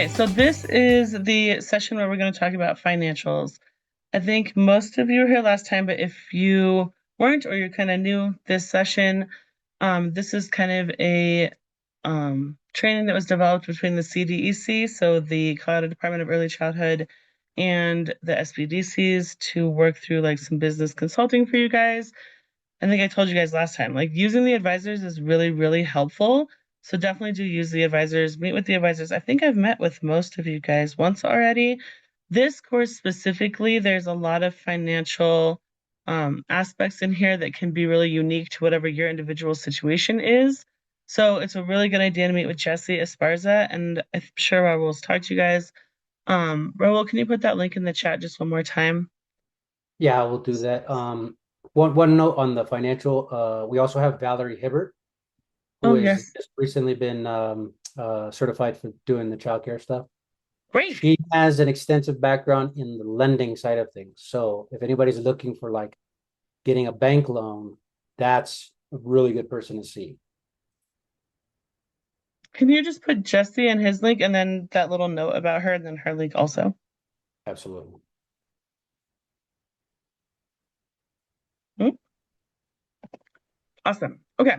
Okay, so this is the session where we're going to talk about financials. I think most of you were here last time, but if you weren't or you're kind of new this session, this is kind of a training that was developed between the CDEC, so the Colorado Department of Early Childhood, and the SBDCs to work through like some business consulting for you guys. I think I told you guys last time, like using the advisors is really, really helpful. So definitely do use the advisors, meet with the advisors. I think I've met with most of you guys once already. This course specifically, there's a lot of financial aspects in here that can be really unique to whatever your individual situation is. So it's a really good idea to meet with Jesse Esparza, and I'm sure Raul will talk to you guys. Raul, can you put that link in the chat just one more time? Yeah, we'll do that. One note on the financial. We also have Valerie Hibbert, who Oh, has yes. just recently been certified for doing the childcare stuff. Great. She has an extensive background in the lending side of things. So if anybody's looking for like getting a bank loan, that's a really good person to see. Can you just put Jesse and his link and then that little note about her and then her link also? Absolutely. Hmm? Awesome. Okay.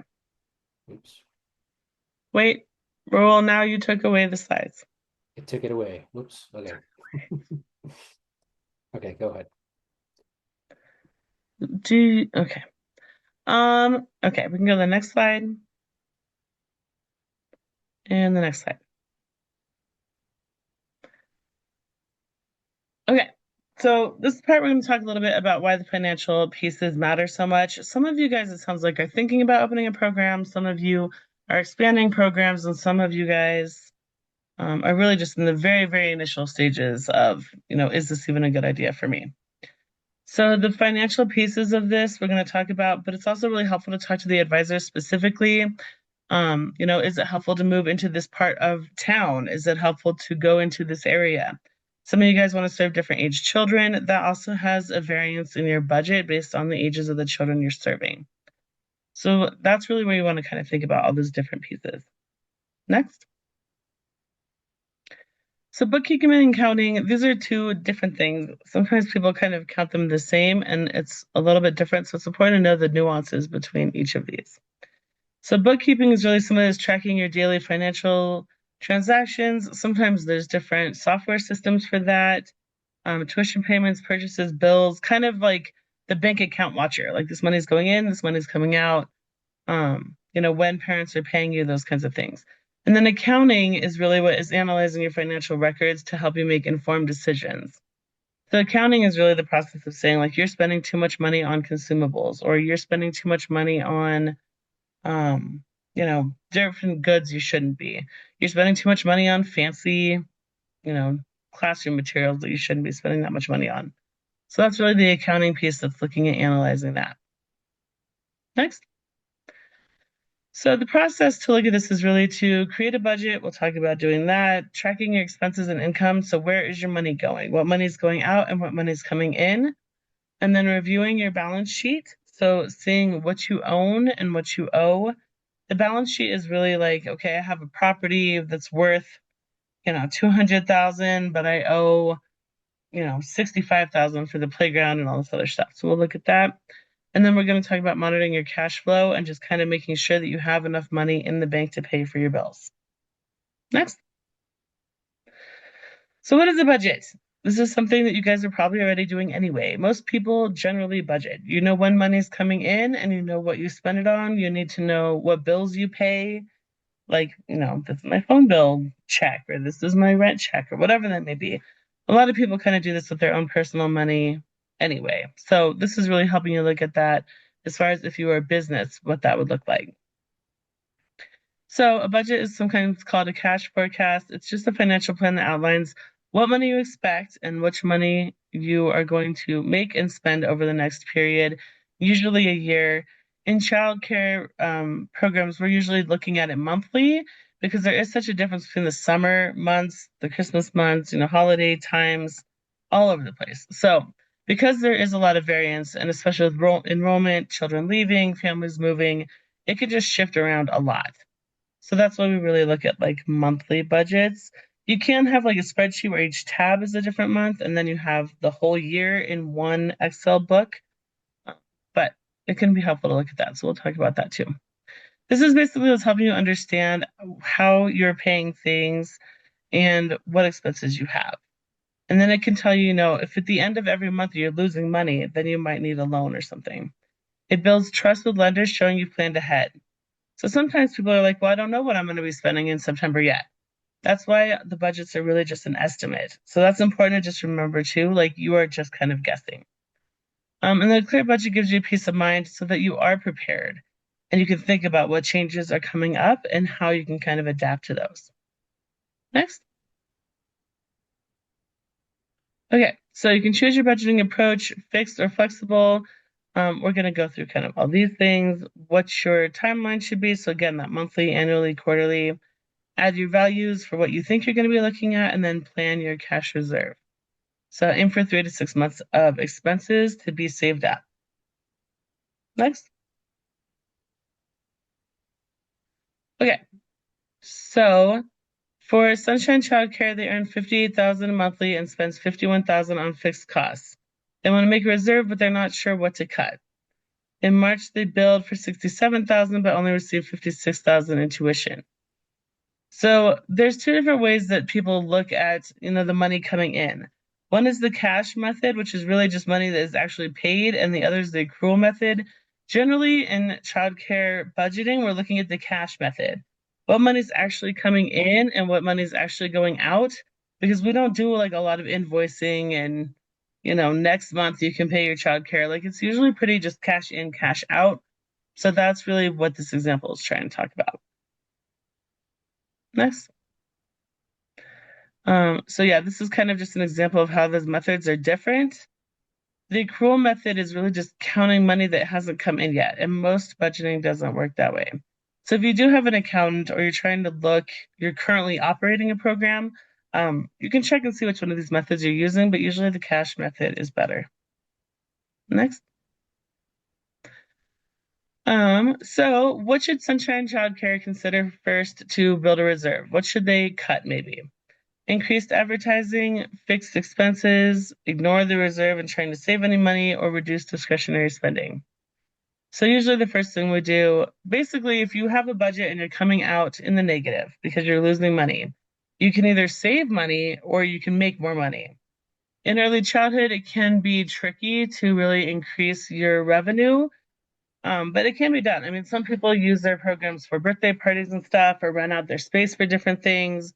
Oops. Wait. Well, now you took away the slides. It took it away. Whoops. Okay. Okay, go ahead. Okay. Okay, we can go to the next slide and the next slide. Okay. So this part we're going to talk a little bit about why the financial pieces matter so much. Some of you guys, it sounds like, are thinking about opening a program. Some of you are expanding programs, and some of you guys are really just in the very, very initial stages of, is this even a good idea for me? So the financial pieces of this we're going to talk about, but it's also really helpful to talk to the advisors specifically. Is it helpful to move into this part of town? Is it helpful to go into this area? Some of you guys want to serve different age children. That also has a variance in your budget based on the ages of the children you're serving. So that's really where you want to kind of think about all those different pieces. Next. So bookkeeping and accounting, these are two different things. Sometimes people kind of count them the same and it's a little bit different. So it's important to know the nuances between each of these. So bookkeeping is really somebody who's tracking your daily financial transactions. Sometimes there's different software systems for that. Tuition payments, purchases, bills, kind of like the bank account watcher. Like this money's going in, this money's coming out. When parents are paying you, those kinds of things. And then accounting is really what is analyzing your financial records to help you make informed decisions. So accounting is really the process of saying like you're spending too much money on consumables or you're spending too much money on different goods you shouldn't be. You're spending too much money on fancy, you know, classroom materials that you shouldn't be spending that much money on. So that's really the accounting piece that's looking at analyzing that. Next. So the process to look at this is really to create a budget. We'll talk about doing that, tracking your expenses and income. So where is your money going? What money is going out and what money is coming in? And then reviewing your balance sheet. So seeing what you own and what you owe. The balance sheet is really like, okay, I have a property that's worth, 200,000, but I owe, 65,000 for the playground and all this other stuff. So we'll look at that. And then we're going to talk about monitoring your cash flow and just kind of making sure that you have enough money in the bank to pay for your bills. Next. So what is a budget? This is something that you guys are probably already doing anyway. Most people generally budget. You know when money's coming in and you know what you spend it on. You need to know what bills you pay. Like, this is my phone bill check or this is my rent check or whatever that may be. A lot of people kind of do this with their own personal money anyway. So this is really helping you look at that as far as if you were a business, what that would look like. So a budget is sometimes called a cash forecast. It's just a financial plan that outlines what money you expect and which money you are going to make and spend over the next period, usually a year. In childcare programs, we're usually looking at it monthly because there is such a difference between the summer months, the Christmas months, holiday times, all over the place. So because there is a lot of variance, and especially with enrollment, children leaving, families moving, it could just shift around a lot. So that's why we really look at like monthly budgets. You can have like a spreadsheet where each tab is a different month, and then you have the whole year in one Excel book. Uh, But it can be helpful to look at that. So we'll talk about that too. This is basically what's helping you understand how you're paying things and what expenses you have. And then it can tell you, if at the end of every month you're losing money, then you might need a loan or something. It builds trust with lenders, showing you planned ahead. So sometimes people are like, well, I don't know what I'm going to be spending in September yet. That's why the budgets are really just an estimate. So that's important to just remember too, like you are just kind of guessing. And the clear budget gives you peace of mind so that you are prepared and you can think about what changes are coming up and how you can kind of adapt to those. Next. Okay, so you can choose your budgeting approach, fixed or flexible. We're going to go through kind of all these things, what your timeline should be. So, again, that monthly, annually, quarterly, add your values for what you think you're going to be looking at, and then plan your cash reserve. So, aim for 3 to 6 months of expenses to be saved up. Next. Okay, so for Sunshine Childcare, they earn 58,000 monthly and spends 51,000 on fixed costs. They want to make a reserve, but they're not sure what to cut. In March, they billed for 67,000, but only received 56,000 in tuition. So there's two different ways that people look at, the money coming in. One is the cash method, which is really just money that is actually paid, and the other is the accrual method. Generally, in childcare budgeting, we're looking at the cash method. What money's actually coming in and what money's actually going out, because we don't do like a lot of invoicing and, next month you can pay your childcare. Like it's usually pretty just cash in, cash out. So that's really what this example is trying to talk about. Next. So yeah, this is kind of just an example of how those methods are different. The accrual method is really just counting money that hasn't come in yet, and most budgeting doesn't work that way. So if you do have an accountant or you're trying to you're currently operating a program, you can check and see which one of these methods you're using, but usually the cash method is better. Next. So what should Sunshine Childcare consider first to build a reserve? What should they cut maybe? Increased advertising, fixed expenses, ignore the reserve and trying to save any money, or reduce discretionary spending. So usually the first thing we do, basically, if you have a budget and you're coming out in the negative because you're losing money, you can either save money or you can make more money. In early childhood, it can be tricky to really increase your revenue, but it can be done. I mean, some people use their programs for birthday parties and stuff or rent out their space for different things.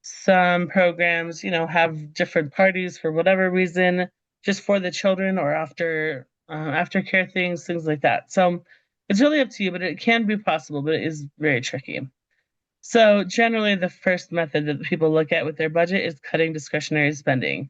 Some programs, have different parties for whatever reason, just for the children or aftercare things like that. So it's really up to you, but it can be possible, but it is very tricky. So generally, the first method that people look at with their budget is cutting discretionary spending.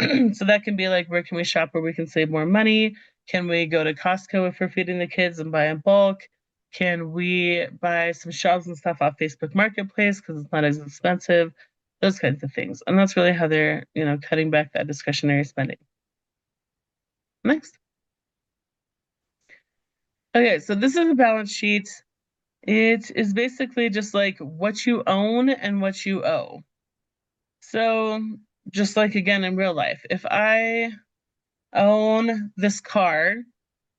So that can be like, where can we shop where we can save more money? Can we go to Costco if we're feeding the kids and buy in bulk? Can we buy some shelves and stuff off Facebook Marketplace because it's not as expensive? Those kinds of things. And that's really how they're, cutting back that discretionary spending. Next. Okay, so this is a balance sheet. It is basically just like what you own and what you owe. So just like again in real life, if I own this car,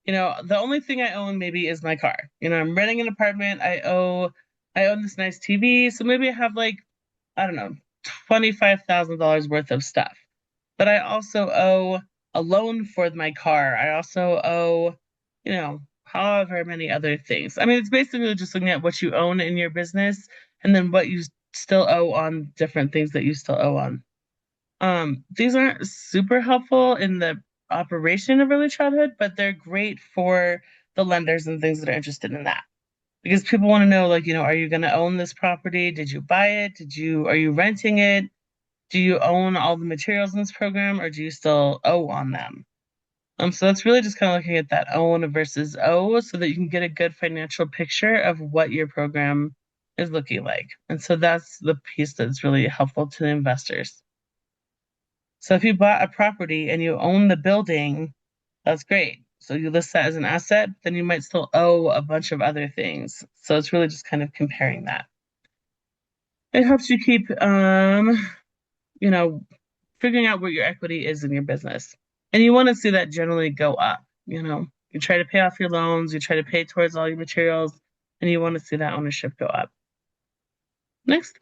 the only thing I own maybe is my car. I'm renting an apartment. I own this nice TV. So maybe I have like, I don't know, $25,000 worth of stuff. But I also owe a loan for my car. I also owe, however many other things. I mean, it's basically just looking at what you own in your business and then what you still owe on different things that you still owe on. These aren't super helpful in the operation of early childhood, but they're great for the lenders and things that are interested in that. Because people want to know, like, are you going to own this property? Did you buy it? Are you renting it? Do you own all the materials in this program or do you still owe on them? So that's really just kind of looking at that own versus owe so that you can get a good financial picture of what your program is looking like. And so that's the piece that's really helpful to the investors. So if you bought a property and you own the building, that's great. So you list that as an asset, then you might still owe a bunch of other things. So it's really just kind of comparing that. It helps you keep you know, figuring out what your equity is in your business. And you want to see that generally go up. You try to pay off your loans, you try to pay towards all your materials, and you want to see that ownership go up. Next.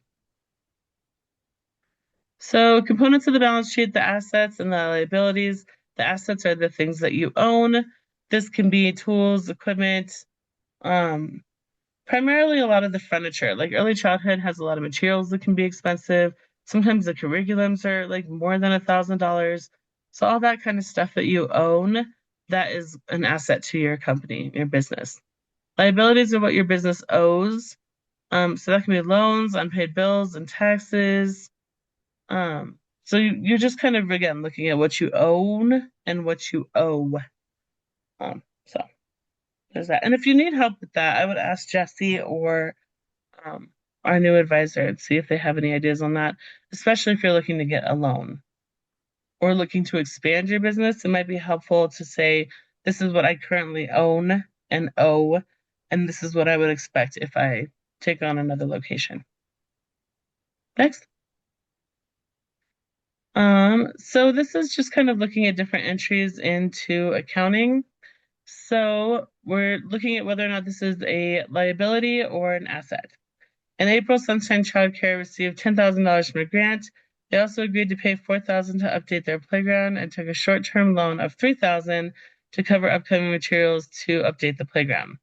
So, components of the balance sheet, the assets and the liabilities. The assets are the things that you own. This can be tools, equipment, um, primarily a lot of the furniture. Like early childhood has a lot of materials that can be expensive. Sometimes the curriculums are like more than $1,000. So all that kind of stuff that you own, that is an asset to your company, your business. Liabilities are what your business owes. So that can be loans, unpaid bills, and taxes. So you're just kind of again looking at what you own and what you owe. So there's that. And if you need help with that, I would ask Jesse or um, our new advisor and see if they have any ideas on that, especially if you're looking to get a loan or looking to expand your business. It might be helpful to say, this is what I currently own and owe, and this is what I would expect if I take on another location. Next. So this is just kind of looking at different entries into accounting. So we're looking at whether or not this is a liability or an asset. In April, Sunshine Childcare received $10,000 from a grant. They also agreed to pay $4,000 to update their playground and took a short-term loan of $3,000 to cover upcoming materials to update the playground.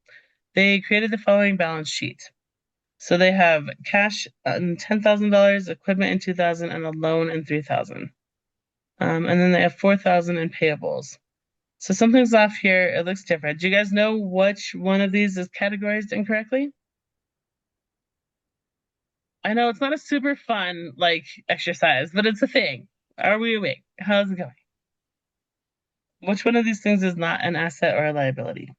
They created the following balance sheet. So they have cash in $10,000, equipment in $2,000, and a loan in $3,000. And then they have $4,000 in payables. So something's off here. It looks different. Do you guys know which one of these is categorized incorrectly? I know it's not a super fun like exercise, but it's a thing. Are we awake? How's it going? Which one of these things is not an asset or a liability?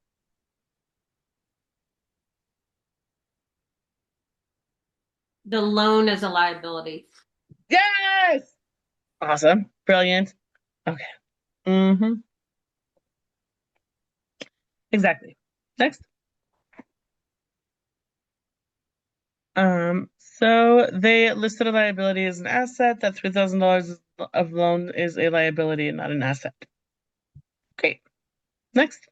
The loan is a liability. Yes! Awesome. Brilliant. Okay. Mm-hmm. Exactly. Next. So they listed a liability as an asset. That $3,000 of loan is a liability and not an asset. Great. Next.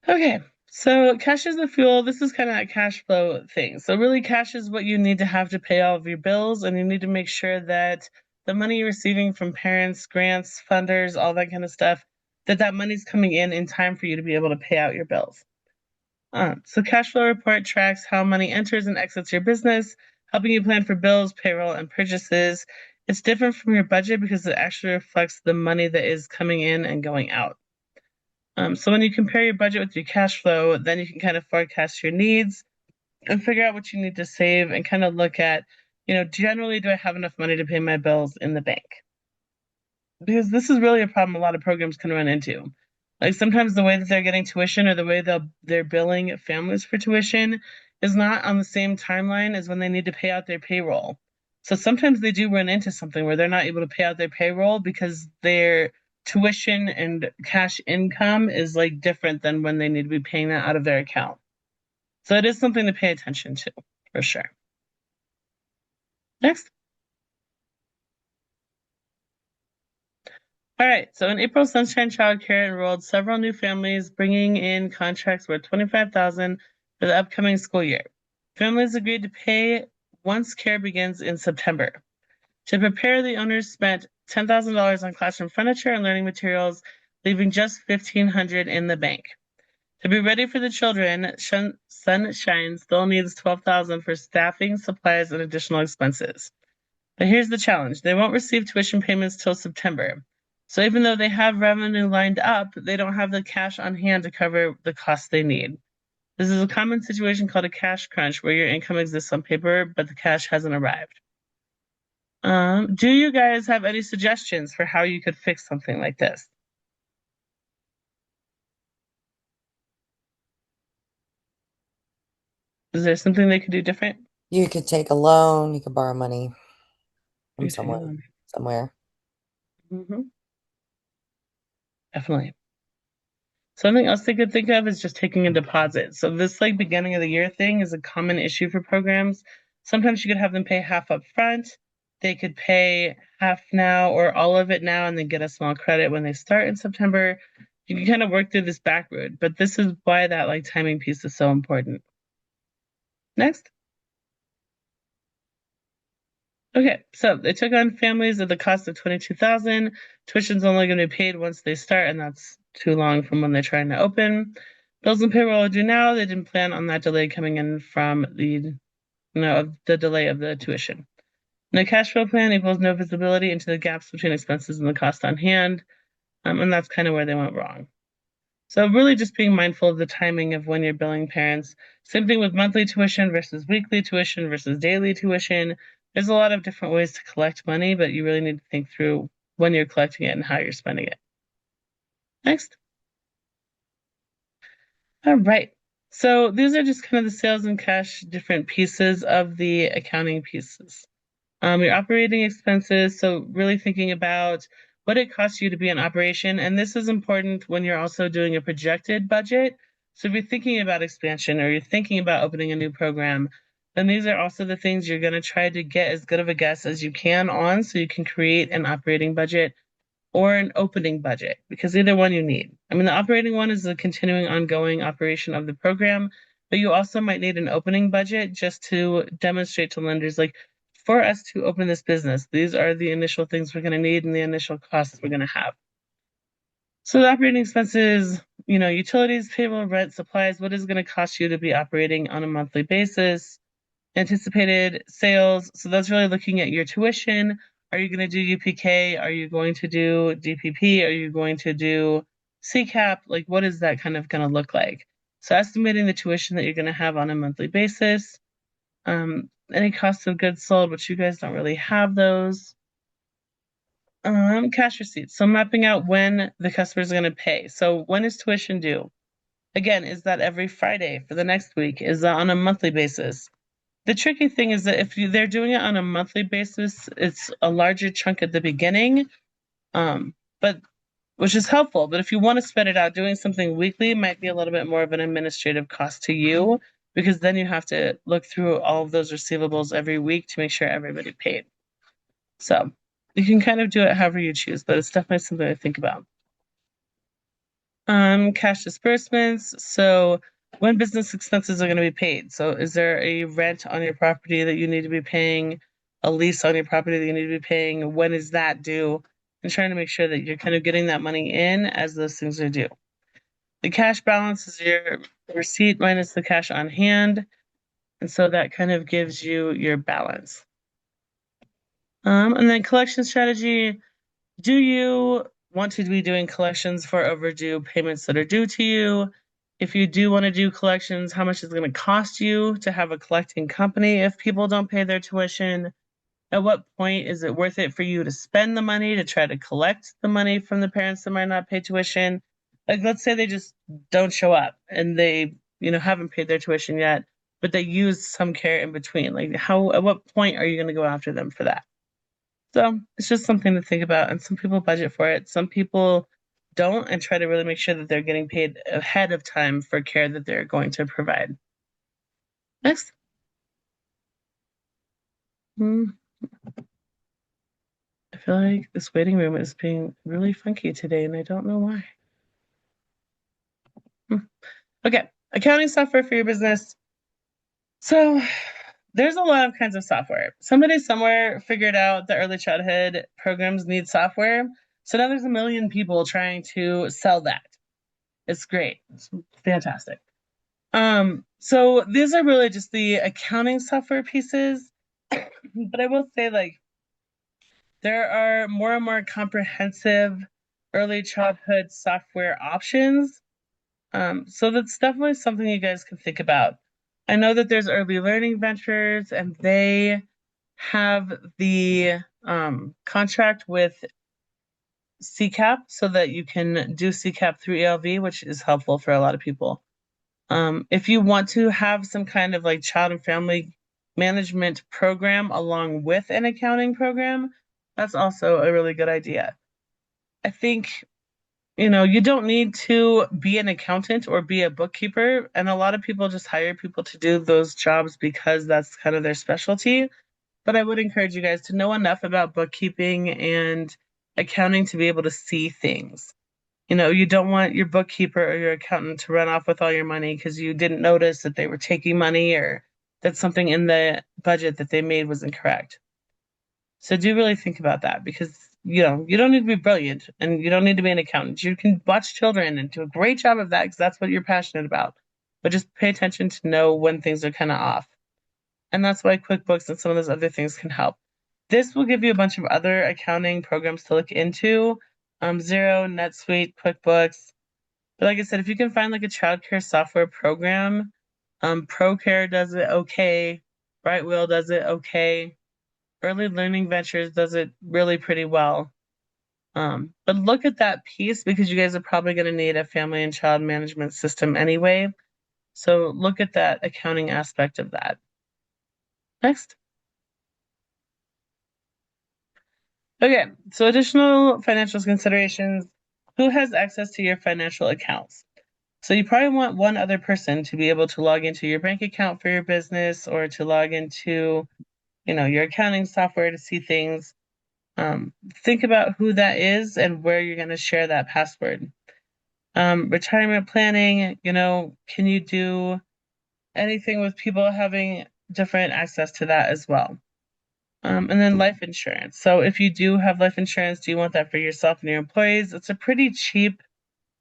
Okay, so cash is the fuel. This is kind of that cash flow thing. So really cash is what you need to have to pay all of your bills, and you need to make sure that the money you're receiving from parents, grants, funders, all that kind of stuff, that money's coming in time for you to be able to pay out your bills. So cash flow report tracks how money enters and exits your business, helping you plan for bills, payroll, and purchases. It's different from your budget because it actually reflects the money that is coming in and going out. So when you compare your budget with your cash flow, then you can kind of forecast your needs and figure out what you need to save and kind of look at, generally, do I have enough money to pay my bills in the bank? Because this is really a problem a lot of programs can run into. Like sometimes the way that they're getting tuition or the way they're billing families for tuition is not on the same timeline as when they need to pay out their payroll. So sometimes they do run into something where they're not able to pay out their payroll because their tuition and cash income is like different than when they need to be paying that out of their account. So it is something to pay attention to for sure. Next. All right, so in April, Sunshine Childcare enrolled several new families, bringing in contracts worth $25,000 for the upcoming school year. Families agreed to pay once care begins in September. To prepare, the owners spent $10,000 on classroom furniture and learning materials, leaving just $1,500 in the bank. To be ready for the children, Sunshine still needs $12,000 for staffing, supplies, and additional expenses. But here's the challenge. They won't receive tuition payments till September. So even though they have revenue lined up, they don't have the cash on hand to cover the costs they need. This is a common situation called a cash crunch, where your income exists on paper, but the cash hasn't arrived. Do you guys have any suggestions for how you could fix something like this? Is there something they could do different? You could take a loan, you could borrow money from You take a someone, loan. somewhere. Definitely. Something else they could think of is just taking a deposit. So this like beginning of the year thing is a common issue for programs Sometimes you could have them pay half up front. They could pay half now or all of it now and then get a small credit when they start in September. You can kind of work through this back road, but this is why that like timing piece is so important. Next. Okay, so they took on families at the cost of 22,000. Tuition's only going to be paid once they start, and that's too long from when they're trying to open. Bills and payroll are due now. They didn't plan on that delay coming in from the delay of the tuition. No cash flow plan equals no visibility into the gaps between expenses and the cost on hand, and that's kind of where they went wrong. So really just being mindful of the timing of when you're billing parents. Same thing with monthly tuition versus weekly tuition versus daily tuition. There's a lot of different ways to collect money, but you really need to think through when you're collecting it and how you're spending it. Next. All right. So these are just kind of the sales and cash different pieces of the accounting pieces. Your operating expenses. So really thinking about what it costs you to be in operation. And this is important when you're also doing a projected budget. So if you're thinking about expansion or you're thinking about opening a new program, then these are also the things you're going to try to get as good of a guess as you can on so you can create an operating budget or an opening budget, because either one you need. I mean, the operating one is the continuing ongoing operation of the program, but you also might need an opening budget just to demonstrate to lenders, like, for us to open this business, these are the initial things we're going to need and the initial costs we're going to have. So the operating expenses, utilities, payroll, rent, supplies, what is going to cost you to be operating on a monthly basis? Anticipated sales. So that's really looking at your tuition. Are you going to do UPK? Are you going to do DPP? Are you going to do CCAP? Like, what is that kind of going to look like? So estimating the tuition that you're going to have on a monthly basis. Any costs of goods sold, which you guys don't really have those. Cash receipts. So mapping out when the customer is going to pay. So when is tuition due? Again, is that every Friday for the next week? Is that on a monthly basis? The tricky thing is that if they're doing it on a monthly basis, it's a larger chunk at the beginning, but which is helpful. But if you want to spread it out, doing something weekly might be a little bit more of an administrative cost to you, because then you have to look through all of those receivables every week to make sure everybody paid. So you can kind of do it however you choose, but it's definitely something to think about. Cash disbursements. So when business expenses are going to be paid. So is there a rent on your property that you need to be paying, a lease on your property that you need to be paying? When is that due? And trying to make sure that you're kind of getting that money in as those things are due. The cash balance is your receipt minus the cash on hand. And so that kind of gives you your balance. And then collection strategy. Do you want to be doing collections for overdue payments that are due to you? If you do want to do collections, how much is it going to cost you to have a collecting company if people don't pay their tuition? At what point is it worth it for you to spend the money to try to collect the money from the parents that might not pay tuition? Like, let's say they just don't show up and they, haven't paid their tuition yet, but they use some care in between. Like, at what point are you going to go after them for that? So it's just something to think about. And some people budget for it. Some people don't and try to really make sure that they're getting paid ahead of time for care that they're going to provide. Next. I feel like this waiting room is being really funky today, and I don't know why. Okay, accounting software for your business. So there's a lot of kinds of software. Somebody somewhere figured out that early childhood programs need software. So now there's a million people trying to sell that. It's great. It's fantastic. So these are really just the accounting software pieces. But I will say, like, there are more and more comprehensive early childhood software options. So that's definitely something you guys can think about. I know that there's early learning ventures, and they have the contract with CCAP so that you can do CCAP through ELV, which is helpful for a lot of people. If you want to have some kind of like child and family management program along with an accounting program, that's also a really good idea. I think You don't need to be an accountant or be a bookkeeper. And a lot of people just hire people to do those jobs because that's kind of their specialty. But I would encourage you guys to know enough about bookkeeping and accounting to be able to see things. You don't want your bookkeeper or your accountant to run off with all your money because you didn't notice that they were taking money or that something in the budget that they made was incorrect. So do really think about that because you don't need to be brilliant and you don't need to be an accountant. You can watch children and do a great job of that because that's what you're passionate about. But just pay attention to know when things are kind of off. And that's why QuickBooks and some of those other things can help. This will give you a bunch of other accounting programs to look into. Xero, NetSuite, QuickBooks. But like I said, if you can find like a childcare software program, ProCare does it okay, Brightwheel does it okay, Early Learning Ventures does it really pretty well. But look at that piece because you guys are probably going to need a family and child management system anyway. So look at that accounting aspect of that. Next. Okay, so additional financial considerations. Who has access to your financial accounts? So you probably want one other person to be able to log into your bank account for your business or to log into, your accounting software to see things. Think about who that is and where you're going to share that password. Retirement planning, can you do anything with people having different access to that as well? And then life insurance. So if you do have life insurance, do you want that for yourself and your employees? It's a pretty cheap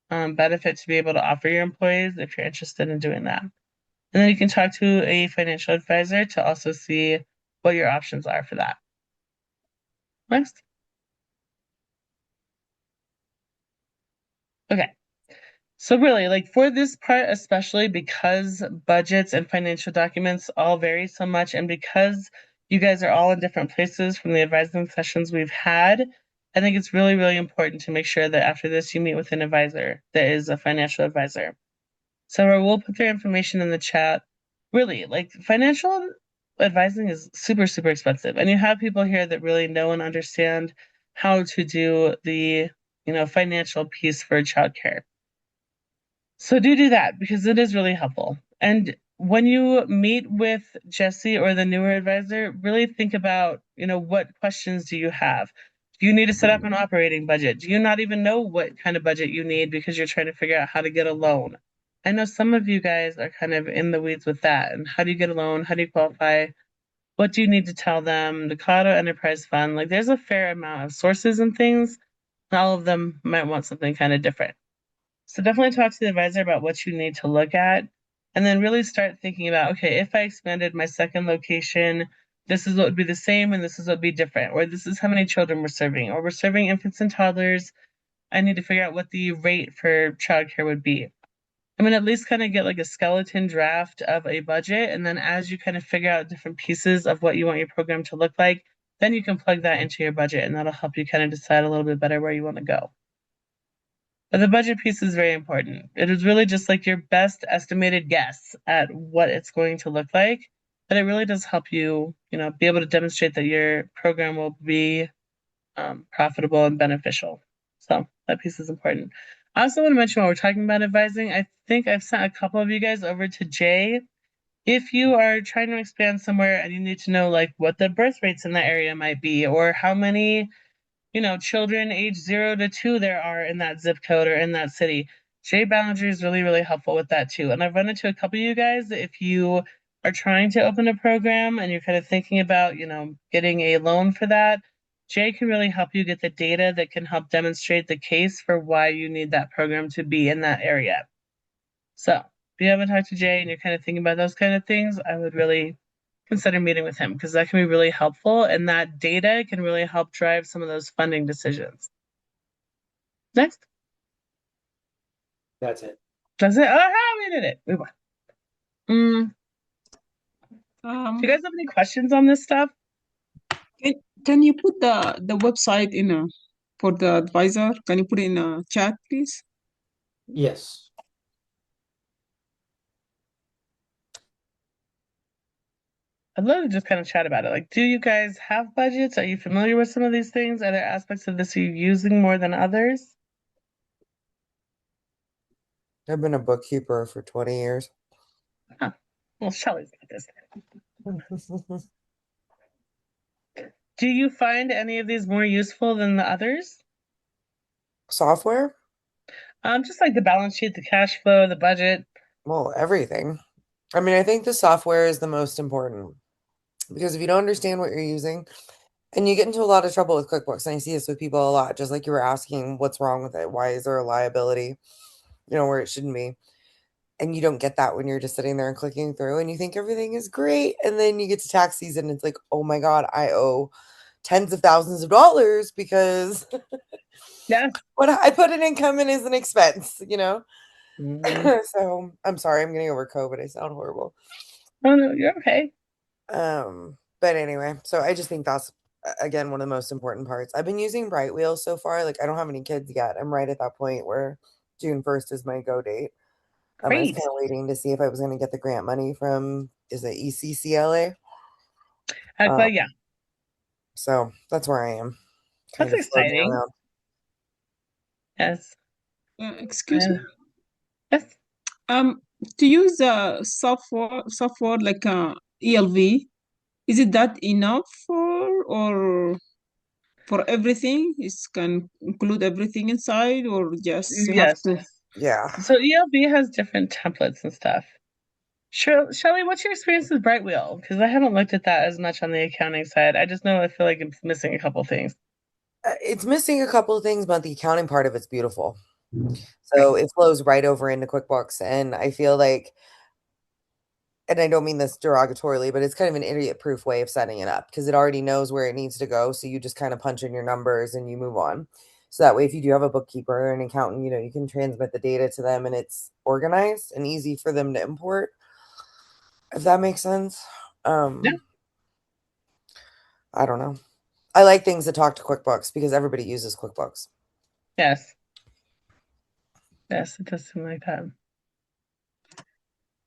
benefit to be able to offer your employees if you're interested in doing that. And then you can talk to a financial advisor to also see what your options are for that. Next. Okay. So really, like for this part, especially because budgets and financial documents all vary so much, and because you guys are all in different places from the advising sessions we've had, I think it's really, really important to make sure that after this you meet with an advisor that is a financial advisor. So we'll put their information in the chat. Really, like financial advising is super, super expensive, and you have people here that really know and understand how to do the financial piece for childcare. So do that because it is really helpful. And when you meet with Jesse or the newer advisor, really think about, what questions do you have? Do you need to set up an operating budget? Do you not even know what kind of budget you need because you're trying to figure out how to get a loan? I know some of you guys are kind of in the weeds with that. And how do you get a loan? How do you qualify? What do you need to tell them? The Colorado Enterprise Fund, like there's a fair amount of sources and things. All of them might want something kind of different. So definitely talk to the advisor about what you need to look at, and then really start thinking about, okay, if I expanded my second location, this is what would be the same and this is what would be different, or this is how many children we're serving, or we're serving infants and toddlers. I need to figure out what the rate for childcare would be. I mean, at least kind of get like a skeleton draft of a budget, and then as you kind of figure out different pieces of what you want your program to look like, then you can plug that into your budget, and that'll help you kind of decide a little bit better where you want to go. But the budget piece is very important. It is really just like your best estimated guess at what it's going to look like. But it really does help you, be able to demonstrate that your program will be profitable and beneficial. So that piece is important. I also want to mention while we're talking about advising, I think I've sent a couple of you guys over to Jay. If you are trying to expand somewhere and you need to know like what the birth rates in that area might be or how many children age 0 to 2 there are in that zip code or in that city. Jay Ballinger is really, really helpful with that too. And I've run into a couple of you guys that if you are trying to open a program and you're kind of thinking about, getting a loan for that, Jay can really help you get the data that can help demonstrate the case for why you need that program to be in that area. So if you haven't talked to Jay and you're kind of thinking about those kind of things, I would really consider meeting with him because that can be really helpful and that data can really help drive some of those funding decisions. Next. That's it. That's it. Oh, we did it. We won. Do you guys have any questions on this stuff? Can you put the website in for the advisor? Can you put it in a chat, please? Yes. I'd love to just kind of chat about it. Like, do you guys have budgets? Are you familiar with some of these things? Are there aspects of this you're using more than others? I've been a bookkeeper for 20 years. Huh. Well, Shelley's got this. Do you find any of these more useful than the others? Software? Just like the balance sheet, the cash flow, the budget. Well, everything. I mean, I think the software is the most important because if you don't understand what you're using, and you get into a lot of trouble with QuickBooks, and I see this with people a lot, just like you were asking, what's wrong with it? Why is there a liability, where it shouldn't be? And you don't get that when you're just sitting there and clicking through and you think everything is great. And then you get to tax season, and it's like, oh my God, I owe tens of thousands of dollars because Yes. what I put an income in is an expense. Mhm. So I'm sorry, I'm getting over COVID. I sound horrible. Oh no, you're okay. But anyway, so I just think that's again one of the most important parts. I've been using Bright Wheels so far. Like I don't have any kids yet. I'm right at that point where June 1st is my go date. I was Great. kind of waiting to see if I was going to get the grant money from is it ECCLA? Um, Yeah, so that's where I am, that's kind of floating exciting. around. Yes. Excuse me. Yes. Um, to use software like ELV, is it that enough for everything? It can include everything inside, or just you have Yes. to? Yeah. So ELB has different templates and stuff. Shelley, what's your experience with Brightwheel? Because I haven't looked at that as much on the accounting side. I just know I feel like I'm missing a couple things. It's missing a couple of things, but the accounting part of it's beautiful. So Great. it flows right over into QuickBooks. And I feel like, and I don't mean this derogatorily, but it's kind of an idiot proof way of setting it up because it already knows where it needs to go. So you just kind of punch in your numbers and you move on. So that way, if you do have a bookkeeper or an accountant, you can transmit the data to them and it's organized and easy for them to import, if that makes sense. Yeah. I don't know. I like things that talk to QuickBooks because everybody uses QuickBooks. Yes. Yes, it does seem like that.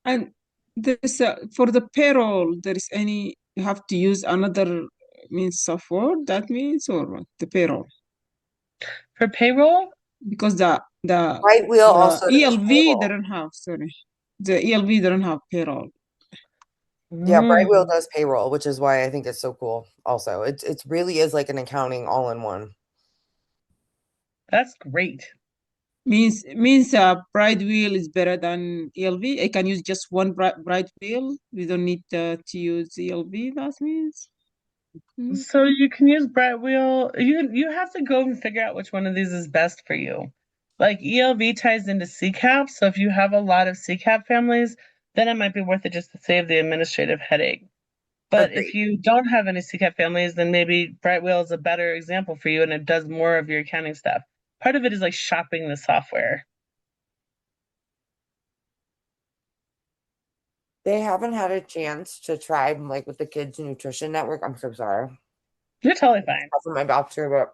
And this for the payroll, there is any you have to use another means software that means or what? The payroll For payroll, because the Right wheel the also does ELV payroll. doesn't have sorry the ELV doesn't have payroll. Yeah, Brightwheel mm, does payroll, which is why I think it's so cool. Also, it really is like an accounting all in one. that's great. Means bright wheel is better than ELV. I can use just one bright wheel. We don't need to use ELV. That means. Mm. So you can use Brightwheel. You have to go and figure out which one of these is best for you. Like ELV ties into CCAP, so if you have a lot of CCAP families, then it might be worth it just to save the administrative headache. But if Agreed. you don't have any CCAP families, then maybe Brightwheel is a better example for you and it does more of your accounting stuff. Part of it is like shopping the software. They haven't had a chance to try like with the Kids Nutrition Network. I'm so sorry. You're totally fine. From my doctor, but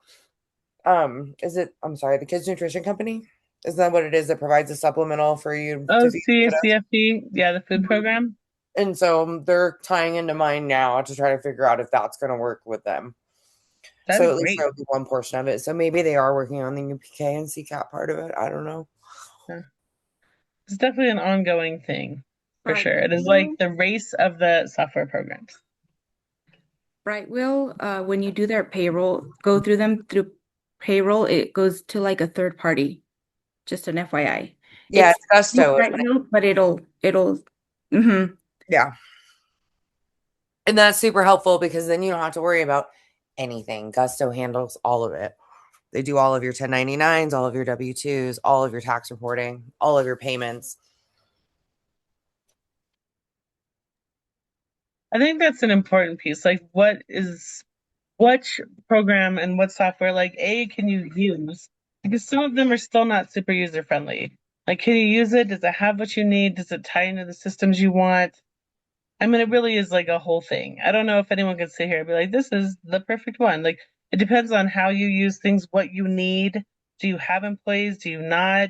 is it? I'm sorry, the Kids Nutrition Company. Is that what it is that provides a supplemental for you Oh, to feed your kiddos? CFP, yeah, the food program. And so they're tying into mine now to try to figure out if that's going to work with them. That'd So be at least great. there'll be one portion of it. So maybe they are working on the UPK and CCAP part of it. I don't know. Yeah. It's definitely an ongoing thing for Right. sure. It is like the race of the software programs. Right. Will, when you do their payroll, go through them through payroll, it goes to like a third party. Just an FYI. Yeah, It's it's Gusto, right isn't it? now, but it'll Yeah. And that's super helpful because then you don't have to worry about anything. Gusto handles all of it. They do all of your 1099s, all of your W-2s, all of your tax reporting, all of your payments. I think that's an important piece. Like, which program and what software, like, A, can you use? Because some of them are still not super user friendly. Like, can you use it? Does it have what you need? Does it tie into the systems you want? I mean, it really is like a whole thing. I don't know if anyone could sit here and be like, this is the perfect one. Like, it depends on how you use things, what you need. Do you have employees? Do you not?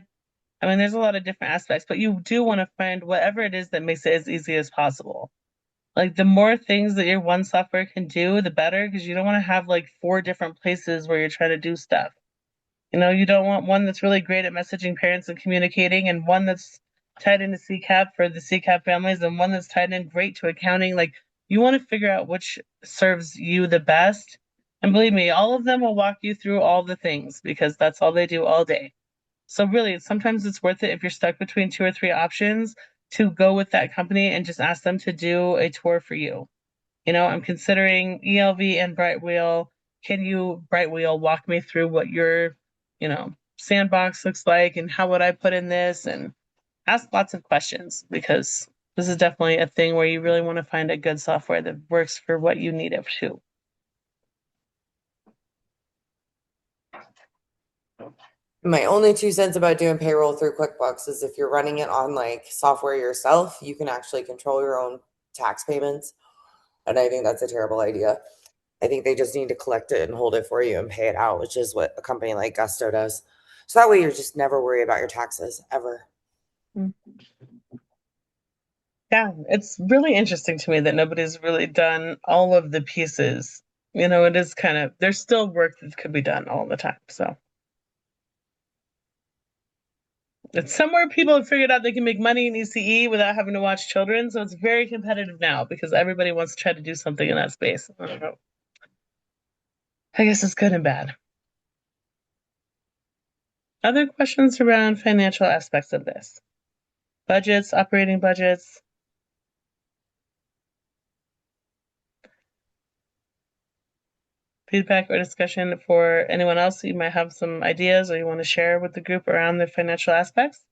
I mean, there's a lot of different aspects, but you do want to find whatever it is that makes it as easy as possible. Like the more things that your one software can do, the better, because you don't want to have like four different places where you're trying to do stuff. You don't want one that's really great at messaging parents and communicating, and one that's tied into CCAP for the CCAP families, and one that's tied in great to accounting. Like, you want to figure out which serves you the best. And believe me, all of them will walk you through all the things because that's all they do all day. So really, sometimes it's worth it if you're stuck between two or three options to go with that company and just ask them to do a tour for you. I'm considering ELV and Brightwheel. Can you, Brightwheel, walk me through what your, sandbox looks like and how would I put in this? And ask lots of questions because this is definitely a thing where you really want to find a good software that works for what you need it to. My only 2 cents about doing payroll through QuickBooks is if you're running it on like software yourself, you can actually control your own tax payments. And I think that's a terrible idea. I think they just need to collect it and hold it for you and pay it out, which is what a company like Gusto does. So that way you're just never worried about your taxes ever. Yeah, it's really interesting to me that nobody's really done all of the pieces. It is kind of, there's still work that could be done all the time. So it's somewhere people have figured out they can make money in ECE without having to watch children. So it's very competitive now because everybody wants to try to do something in that space. I don't know. I guess it's good and bad. Other questions around financial aspects of this? Budgets, operating budgets. Feedback or discussion for anyone else? You might have some ideas or you want to share with the group around the financial aspects.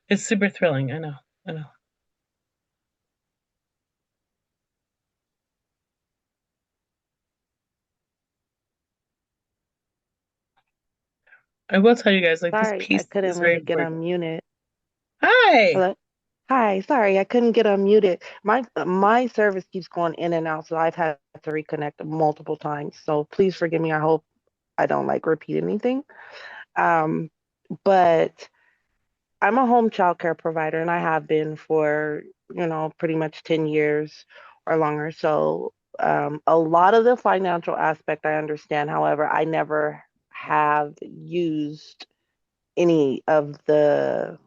It's super thrilling. I know. I know. I will tell you guys, like, this Sorry, I piece is couldn't very really get important. unmuted. Hi. Hello? Hi, sorry, I couldn't get unmuted. My service keeps going in and out, so I've had to reconnect multiple times. So please forgive me. I hope I don't like repeat anything. Um, but I'm a home child care provider and I have been for, pretty much 10 years or longer. So a lot of the financial aspect I understand. However, I never have used any of the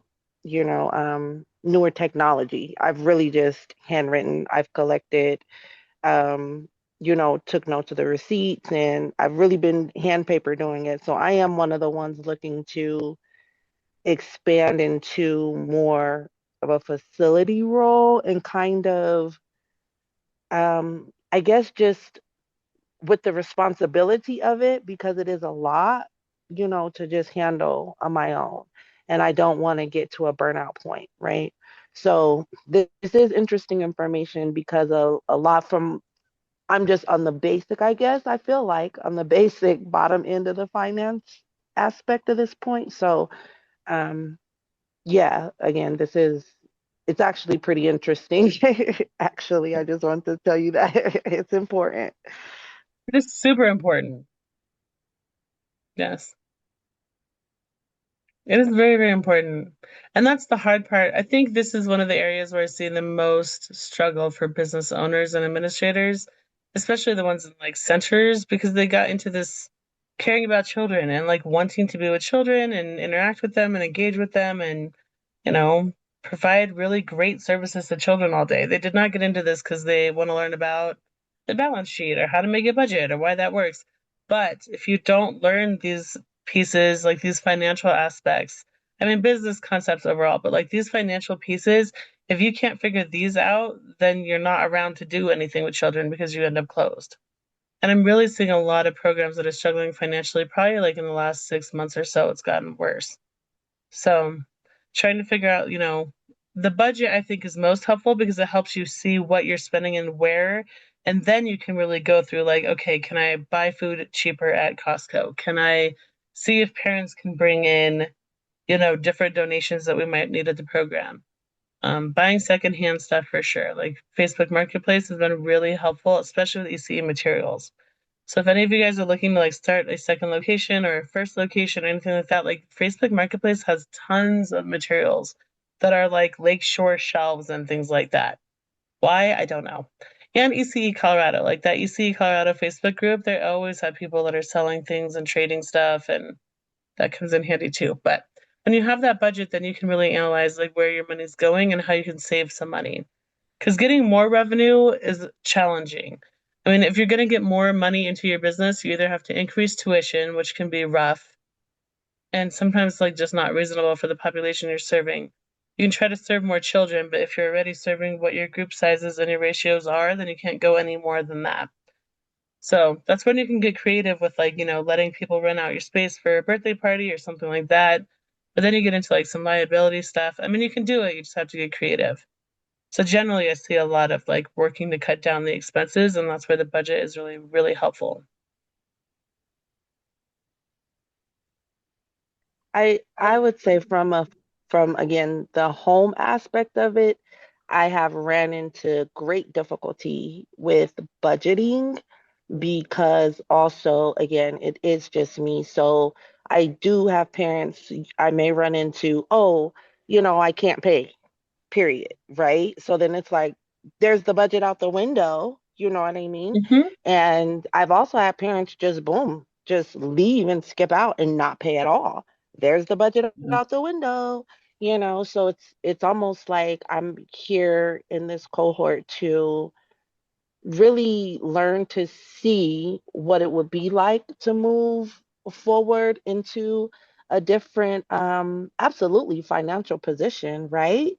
newer technology. I've really just handwritten, I've collected, um, took notes of the receipts, and I've really been hand paper doing it. So I am one of the ones looking to expand into more of a facility role and kind of, I guess, just with the responsibility of it because it is a lot, to just handle on my own. And I don't want to get to a burnout point, right? So this is interesting information because a lot from I'm just on the basic, I guess, I feel like on the basic bottom end of the finance aspect of this point. So um yeah, again, it's actually pretty interesting. Actually, I just want to tell you that it's important. It is super important. Yes. It is very, very important. And that's the hard part. I think this is one of the areas where I see the most struggle for business owners and administrators, especially the ones in like centers, because they got into this caring about children and like wanting to be with children and interact with them and engage with them and, you know, provide really great services to children all day. They did not get into this because they want to learn about the balance sheet or how to make a budget or why that works. But if you don't learn these pieces, like these financial aspects. I mean, business concepts overall, but like these financial pieces, if you can't figure these out, then you're not around to do anything with children because you end up closed. And I'm really seeing a lot of programs that are struggling financially, probably like in the last 6 months or so, it's gotten worse. So trying to figure out, the budget I think is most helpful because it helps you see what you're spending and where. And then you can really go through like, okay, can I buy food cheaper at Costco? Can I see if parents can bring in, different donations that we might need at the program? Buying secondhand stuff for sure. Like Facebook Marketplace has been really helpful, especially with ECE materials. So if any of you guys are looking to like start a second location or a first location or anything like that, like Facebook Marketplace has tons of materials that are like lakeshore shelves and things like that. Why? I don't know. And ECE Colorado, like that ECE Colorado Facebook group, they always have people that are selling things and trading stuff, and that comes in handy too. But when you have that budget, then you can really analyze like where your money's going and how you can save some money. Because getting more revenue is challenging. I mean, if you're going to get more money into your business, you either have to increase tuition, which can be rough, and sometimes like just not reasonable for the population you're serving. You can try to serve more children, but if you're already serving what your group sizes and your ratios are, then you can't go any more than that. So that's when you can get creative with like, letting people rent out your space for a birthday party or something like that. But then you get into like some liability stuff. I mean, you can do it, you just have to get creative. So generally, I see a lot of like working to cut down the expenses, and that's where the budget is really, really helpful. I would say from again the home aspect of it, I have ran into great difficulty with budgeting because also again it is just me. So I do have parents I may run into, oh, I can't pay, period, right? So then it's like there's the budget out the window, you know what I mean? Hmm. And I've also had parents just boom, just leave and skip out and not pay at all. There's the budget out the window, so it's almost like I'm here in this cohort to really learn to see what it would be like to move forward into a different absolutely financial position, right?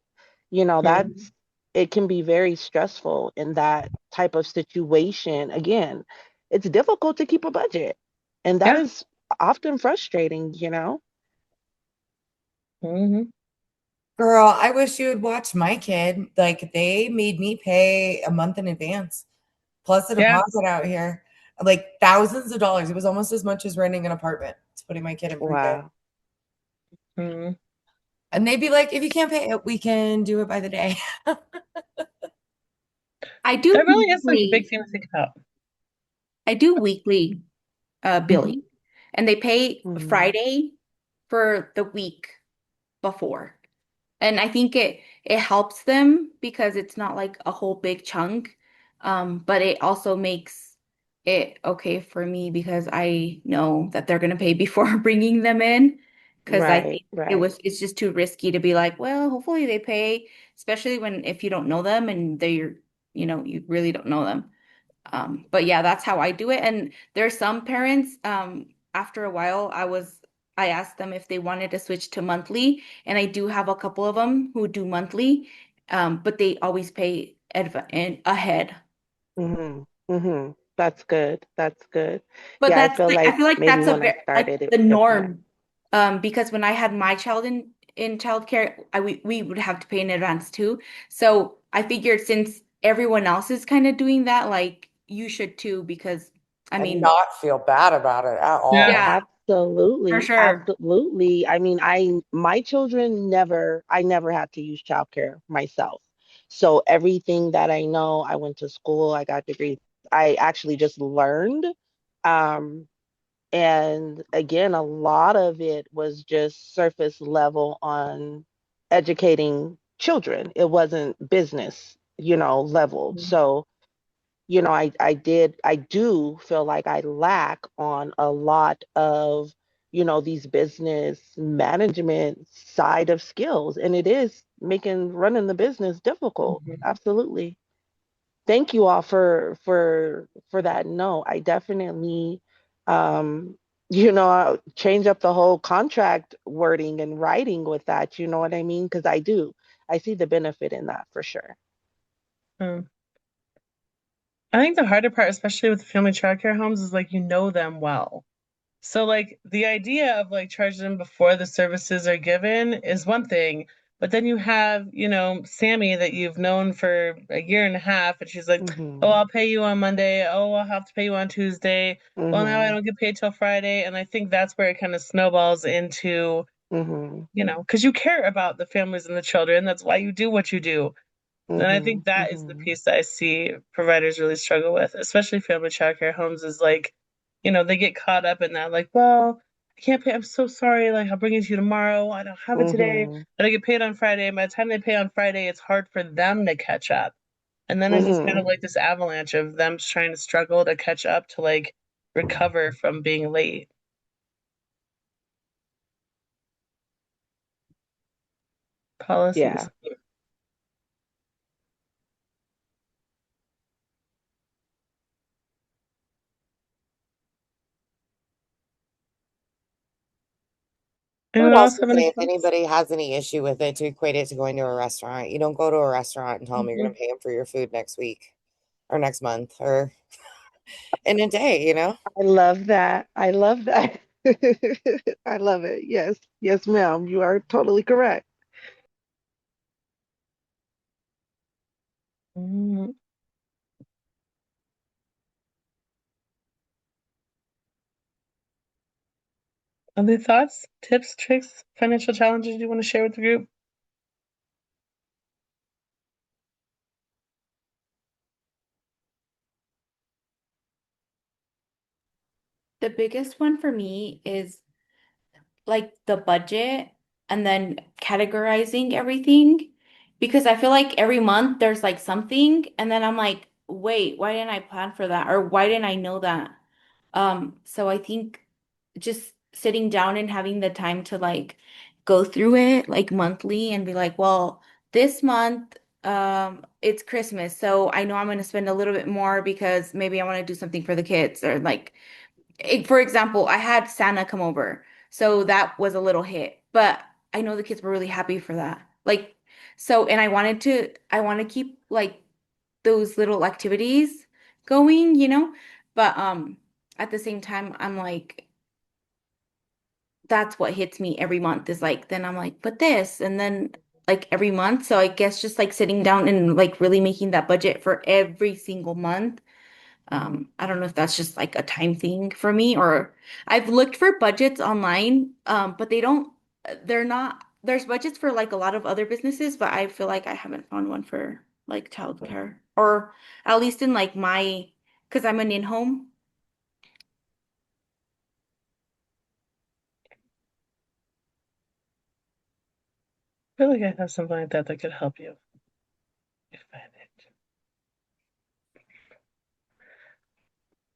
Hmm. That's it can be very stressful in that type of situation. Again, it's difficult to keep a budget, and that Yeah. is often frustrating. Hmm. Girl, I wish you would watch my kid. Like they made me pay a month in advance, plus a Yeah. deposit out here, like thousands of dollars. It was almost as much as renting an apartment. It's putting my kid in pre-K. Wow. Hmm. And they'd be like, if you can't pay it, we can do it by the day. I do That really is like a big weekly. thing to think about. I do weekly billing, Hmm. and they pay Hmm. Friday for the week before. And I think it helps them because it's not like a whole big chunk. But it also makes it okay for me because I know that they're gonna pay before bringing them in. Because I Right, think right. it's just too risky to be like, well, hopefully they pay, especially when if you don't know them and you really don't know them. But yeah, that's how I do it. And there's some parents, after a while, I asked them if they wanted to switch to monthly, and I do have a couple of them who do monthly, but they always pay ahead. Hmm. Hmm. That's good. That's good. But Yeah, I that's feel I like feel like maybe that's when I like started, it the was different. norm. Because when I had my child in childcare, we would have to pay in advance too. So I figured since everyone else is kind of doing that, like you should too, because I And mean, not feel bad about it at Yeah. all. yeah, for Absolutely, sure. absolutely. I mean, my children I never had to use childcare myself. So everything that I know, I went to school, I got degrees. I actually just learned. Um, and again, a lot of it was just surface level on educating children. It wasn't business, leveled. So I do feel like I lack on a lot of, these business management side of skills. And it is making running the business difficult. Hmm. Absolutely. Thank you all for that. No, I definitely change up the whole contract wording and writing with that, you know what I mean? Because I do. I see the benefit in that for sure. Um, I think the harder part, especially with family childcare homes, is like you know them well. So like the idea of like charging them before the services are given is one thing, but then you have, Sammy that you've known for a year and a half, and she's like, "Oh, Hmm. I'll pay you on Monday. Oh, I'll have to pay you on Tuesday. Well, now I Hmm. don't get paid till Friday." And I think that's where it kind of snowballs into, Hmm. because you care about the families and the children. That's why you do what you do. And I Hmm. think that is the Hmm. piece that I see providers really struggle with, especially family childcare homes, is like, they get caught up in that, like, well, I can't pay. I'm so sorry. Like, I'll bring it to you tomorrow. I don't have it today, Hmm. but I get paid on Friday. By the time they pay on Friday, it's hard for them to catch up. And then it's just kind of Hmm. like this avalanche of them trying to struggle to catch up to like recover from being late. Policies. Yeah. I would Anyone else also have any say if thoughts? anybody has any issue with it, to equate it to going to a restaurant. You don't go to a restaurant and tell them you're Mhm. going to pay them for your food next week or next month or in a day, you know? I love that. I love that. I love it. Yes. Yes, ma'am. You are totally correct. Mm. Other thoughts, tips, tricks, financial challenges you want to share with the group? The biggest one for me is like the budget and then categorizing everything because I feel like every month there's like something and then I'm like, wait, why didn't I plan for that? Or why didn't I know that? So I think just sitting down and having the time to like go through it like monthly and be like, well, this month it's Christmas, so I know I'm going to spend a little bit more because maybe I want to do something for the kids or like for example, I had Santa come over, so that was a little hit, but I know the kids were really happy for that. Like, so, and I want to keep like those little activities going, but at the same time, I'm like, that's what hits me every month is like, then I'm like, but this, and then like every month. So I guess just like sitting down and like really making that budget for every single month. I don't know if that's just like a time thing for me or I've looked for budgets online, but they're not, there's budgets for like a lot of other businesses, but I feel like I haven't found one for like childcare or at least in like because I'm an in-home. I feel like I have something like that that could help you. Find it.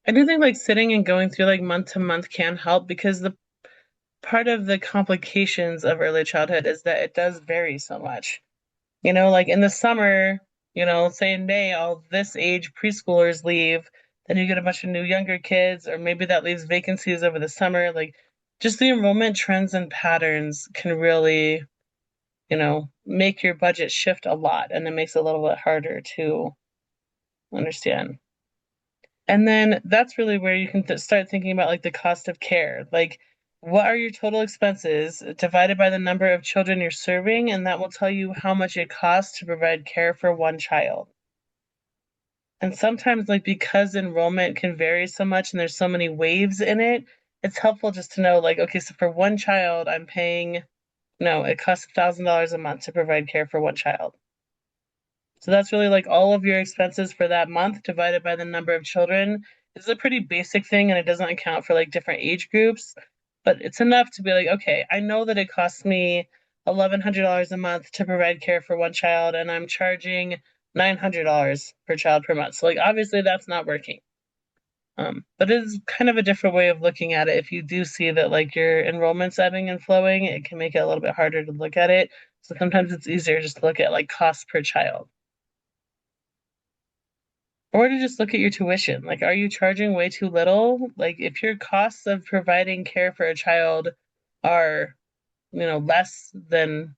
I do think like sitting and going through like month to month can help because the part of the complications of early childhood is that it does vary so much. Like in the summer, say in May, all this age preschoolers leave, then you get a bunch of new younger kids, or maybe that leaves vacancies over the summer. Like just the enrollment trends and patterns can really, make your budget shift a lot, and it makes it a little bit harder to understand. And then that's really where you can start thinking about like the cost of care. Like, what are your total expenses divided by the number of children you're serving? And that will tell you how much it costs to provide care for one child. And sometimes, like, because enrollment can vary so much and there's so many waves in it, it's helpful just to know, like, okay, so for one child, I'm paying, no, it costs $1,000 a month to provide care for one child. So that's really like all of your expenses for that month divided by the number of children. It's a pretty basic thing and it doesn't account for like different age groups, but it's enough to be like, okay, I know that it costs me $1,100 a month to provide care for one child and I'm charging $900 per child per month. So like obviously that's not working. But it is kind of a different way of looking at it. If you do see that like your enrollment's ebbing and flowing, it can make it a little bit harder to look at it. So sometimes it's easier just to look at like costs per child. Or to just look at your tuition. Like, are you charging way too little? Like, if your costs of providing care for a child are, less than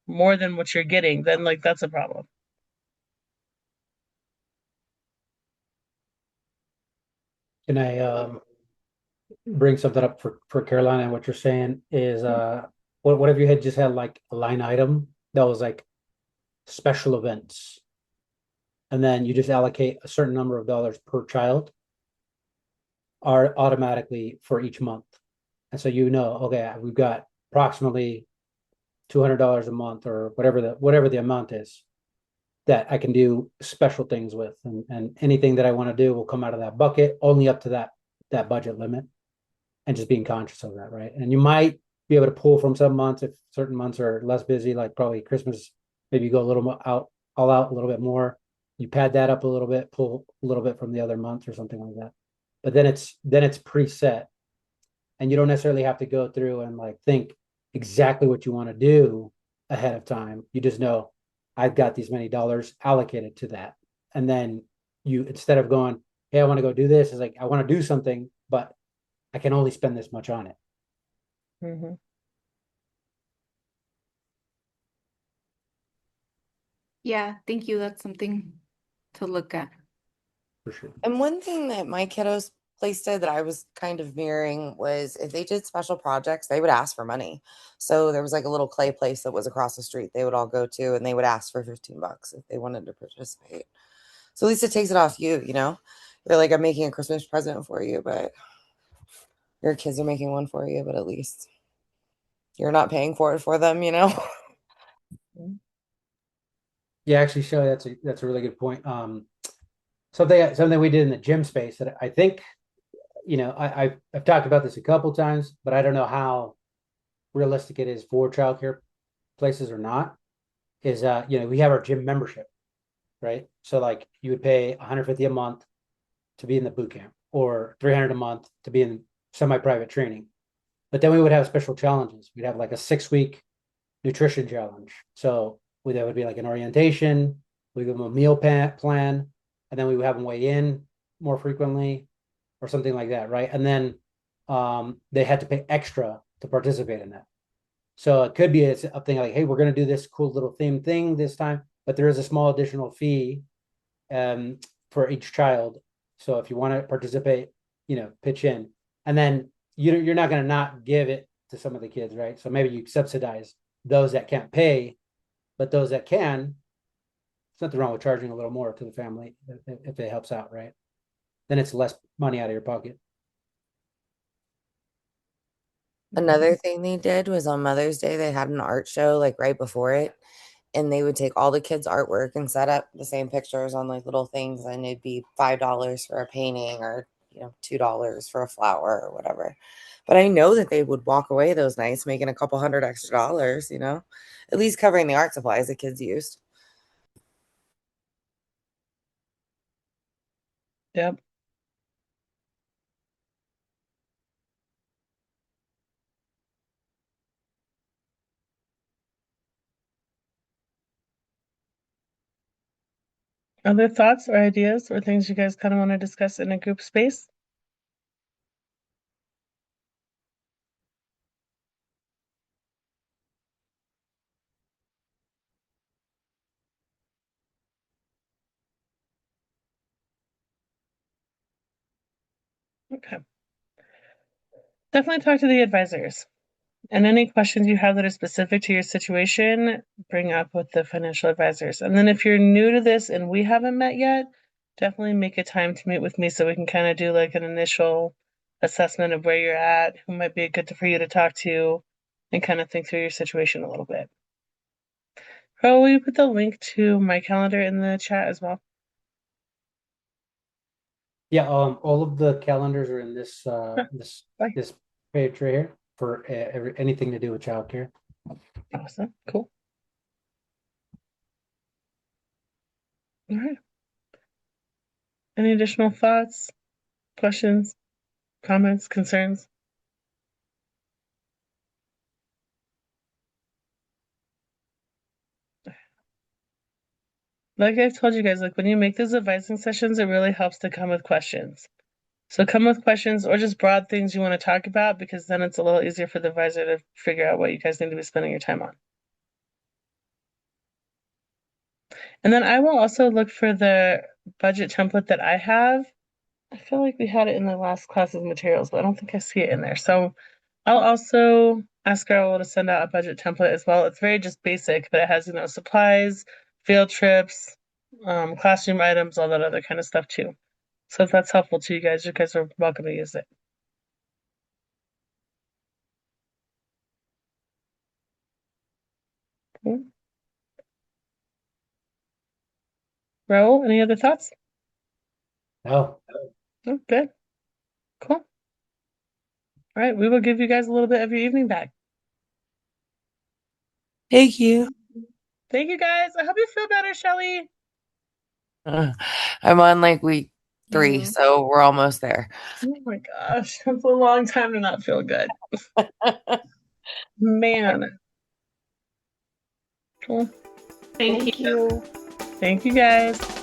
more than what you're getting, then like that's a problem. Can I bring something up for Carolina? And what you're saying is what if you had just had like a line item that was like special events, and then you just allocate a certain number of dollars per child are automatically for each month. And so okay, we've got approximately $200 a month or whatever the amount is that I can do special things with, and anything that I want to do will come out of that bucket, only up to that budget limit, and just being conscious of that, right? And you might be able to pull from some months if certain months are less busy, like probably Christmas, maybe you go a little more all out a little bit more. You pad that up a little bit, pull a little bit from the other month or something like that. But then it's preset, and you don't necessarily have to go through and like think exactly what you want to do ahead of time. You just know I've got these many dollars allocated to that. And then you, instead of going, hey, I want to go do this, is like I want to do something, but I can only spend this much on it. Mm-hmm. Yeah, thank you. That's something to look at. For sure. And one thing that my kiddos place did that I was kind of mirroring was if they did special projects, they would ask for money. So there was like a little clay place that was across the street they would all go to, and they would ask for 15 bucks if they wanted to participate. So at least it takes it off you, you know? You're like, I'm making a Christmas present for you, but your kids are making one for you, but at least you're not paying for it for them, you know? Yeah, actually, Shelly, that's a really good point. Something we did in the gym space that I think, I've talked about this a couple times, but I don't know how realistic it is for childcare places or not. Is we have our gym membership, right? So like you would pay 150 a month to be in the boot camp, or 300 a month to be in semi-private training. But then we would have special challenges. We'd have like a 6-week nutrition challenge. So that would be like an orientation. We give them a meal plan, and then we would have them weigh in more frequently, or something like that, right? And then they had to pay extra to participate in that. So it could be a thing like, hey, we're going to do this cool little theme thing this time, but there is a small additional fee for each child. So if you want to participate, pitch in, and then you're not going to not give it to some of the kids, right? So maybe you subsidize those that can't pay, but those that can, there's nothing wrong with charging a little more to the family if it helps out, right? Then it's less money out of your pocket. Another thing they did was on Mother's Day, they had an art show like right before it. And they would take all the kids' artwork and set up the same pictures on like little things, and it'd be $5 for a painting, or $2 for a flower or whatever. But I know that they would walk away those nights making a couple hundred extra dollars, at least covering the art supplies the kids used. Yep. Other thoughts or ideas or things you guys kind of want to discuss in a group space? Okay. Definitely talk to the advisors. And any questions you have that are specific to your situation, bring up with the financial advisors. And then if you're new to this and we haven't met yet, definitely make a time to meet with me so we can kind of do like an initial assessment of where you're at, who might be good for you to talk to, and kind of think through your situation a little bit. Pro, will you put the link to my calendar in the chat as well? Yeah, all of the calendars are in this Bye. this page right here for anything to do with childcare. Awesome. Cool. All right. Any additional thoughts, questions, comments, concerns? Like I've told you guys, like when you make these advising sessions, it really helps to come with questions. So come with questions or just broad things you want to talk about, because then it's a little easier for the advisor to figure out what you guys need to be spending your time on. And then I will also look for the budget template that I have. I feel like we had it in the last class of materials, but I don't think I see it in there. So I'll also ask Carol to send out a budget template as well. It's very just basic, but it has, supplies, field trips, classroom items, all that other kind of stuff too. So if that's helpful to you guys are welcome to use it. Cool. Raul, any other thoughts? No. Oh, good. Cool. All right, we will give you guys a little bit of your evening back. Thank you. Thank you guys. I hope you feel better, Shelly. I'm on like week 3, so we're almost there. Oh my gosh, that's a long time to not feel good. Man. Cool. Thank Thank you. you. Thank you guys.